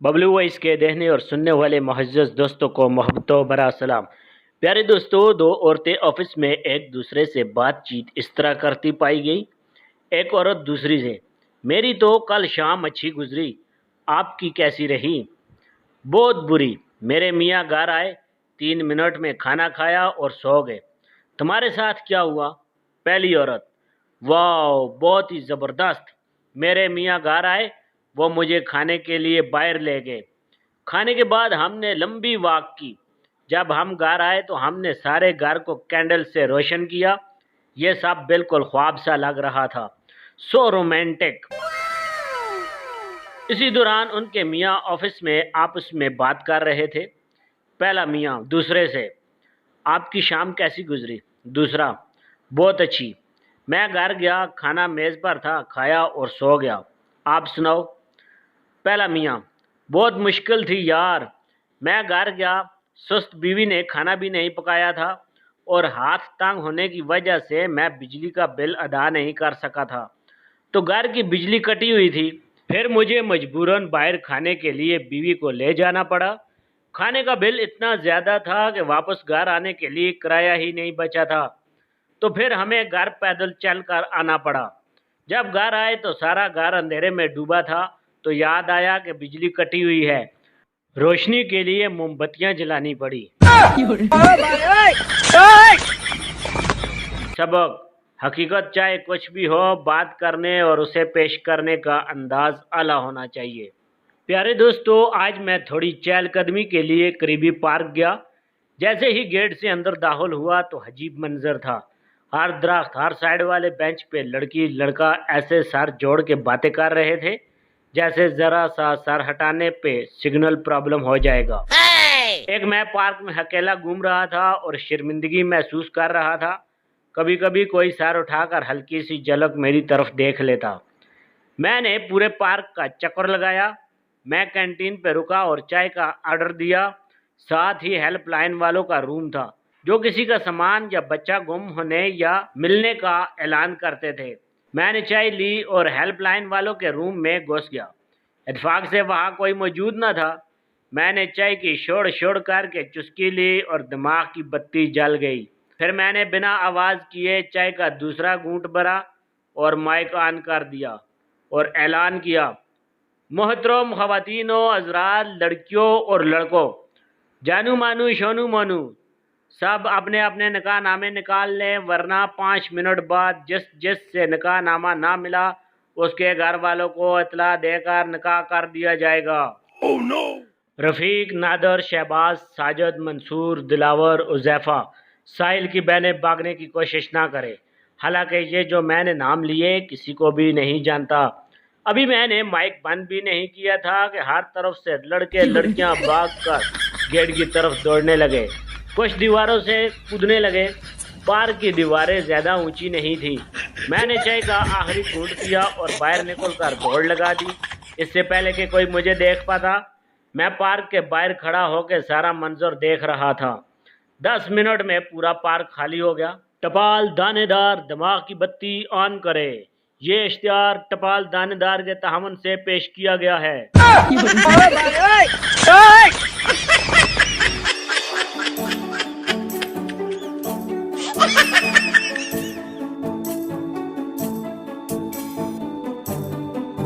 Bablu voice के देखने और सुनने वाले मुअज़्ज़ज़ दोस्तों को मोहब्बतों भरा सलाम। प्यारे दोस्तों, दो औरतें ऑफिस में एक दूसरे से बातचीत इस तरह करती पाई गई। एक औरत दूसरी से, मेरी तो कल शाम अच्छी गुजरी, आपकी कैसी रही? बहुत बुरी। मेरे मियाँ घर आए, 3 मिनट में खाना खाया और सो गए। तुम्हारे साथ क्या हुआ? पहली औरत, वाह बहुत ही ज़बरदस्त। मेरे मियाँ घर आए, वो मुझे खाने के लिए बाहर ले गए। खाने के बाद हमने लंबी वॉक की। जब हम घर आए तो हमने सारे घर को कैंडल से रोशन किया। ये सब बिल्कुल ख्वाब सा लग रहा था, सो रोमांटिक। इसी दौरान उनके मियाँ ऑफिस में आपस में बात कर रहे थे। पहला मियाँ दूसरे से, आपकी शाम कैसी गुजरी? दूसरा, बहुत अच्छी। मैं घर गया, खाना मेज़ पर था, खाया और सो गया। आप सुनाओ? पहला मियाँ, बहुत मुश्किल थी यार। मैं घर गया, सुस्त बीवी ने खाना भी नहीं पकाया था और हाथ तंग होने की वजह से मैं बिजली का बिल अदा नहीं कर सका था, तो घर की बिजली कटी हुई थी। फिर मुझे मजबूरन बाहर खाने के लिए बीवी को ले जाना पड़ा। खाने का बिल इतना ज़्यादा था कि वापस घर आने के लिए किराया ही नहीं बचा था, तो फिर हमें घर पैदल चल कर आना पड़ा। जब घर आए तो सारा घर अंधेरे में डूबा था, तो याद आया कि बिजली कटी हुई है। रोशनी के लिए मोमबत्तियां जलानी पड़ी। सबक, हकीकत चाहे कुछ भी हो, बात करने और उसे पेश करने का अंदाज आला होना चाहिए। प्यारे दोस्तों, आज मैं थोड़ी चहलकदमी के लिए करीबी पार्क गया। जैसे ही गेट से अंदर दाखिल हुआ तो अजीब मंजर था। हर दरख्त, हर साइड वाले बेंच पे लड़की लड़का ऐसे सर जोड़ के बातें कर रहे थे जैसे जरा सा सर हटाने पे सिग्नल प्रॉब्लम हो जाएगा। एक मैं पार्क में अकेला घूम रहा था और शर्मिंदगी महसूस कर रहा था। कभी कभी कोई सर उठाकर हल्की सी झलक मेरी तरफ देख लेता। मैंने पूरे पार्क का चक्कर लगाया। मैं कैंटीन पे रुका और चाय का ऑर्डर दिया। साथ ही हेल्पलाइन वालों का रूम था, जो किसी का सामान या बच्चा गुम होने या मिलने का ऐलान करते थे। मैंने चाय ली और हेल्पलाइन वालों के रूम में घुस गया। इत्तेफाक से वहाँ कोई मौजूद न था। मैंने चाय की शोर शोर करके चुस्की ली और दिमाग की बत्ती जल गई। फिर मैंने बिना आवाज़ किए चाय का दूसरा घूंट भरा और माइक ऑन कर दिया और ऐलान किया, मोहतरम ख़वातीनो, हज़रात, लड़कियों और लड़कों, जानू मानू शोनू मोनू, सब अपने अपने निकाह नामे निकाल लें, वरना 5 मिनट बाद जिस से निकाह नामा ना मिला उसके घर वालों को इतला देकर निकाह कर दिया जाएगा। Oh no! रफ़ीक, नादर, शहबाज, साजिद, मंसूर, दिलावर, उज़ैफ़ा, साहिल की बहनें भागने की कोशिश ना करें। हालांकि ये जो मैंने नाम लिए किसी को भी नहीं जानता। अभी मैंने माइक बंद भी नहीं किया था कि हर तरफ से लड़के लड़कियां भागकर गेट की तरफ दौड़ने लगे। कुछ दीवारों से कूदने लगे। पार्क की दीवारें ज़्यादा ऊंची नहीं थी। मैंने चाय का आखिरी घूंट पिया और बाहर निकलकर दौड़ लगा दी, इससे पहले कि कोई मुझे देख पाता। मैं पार्क के बाहर खड़ा होकर सारा मंजर देख रहा था। 10 मिनट में पूरा पार्क खाली हो गया। टपाल दानेदार, दिमाग की बत्ती ऑन करे। ये इश्तिहार टपाल दानेदार के तहमन से पेश किया गया है।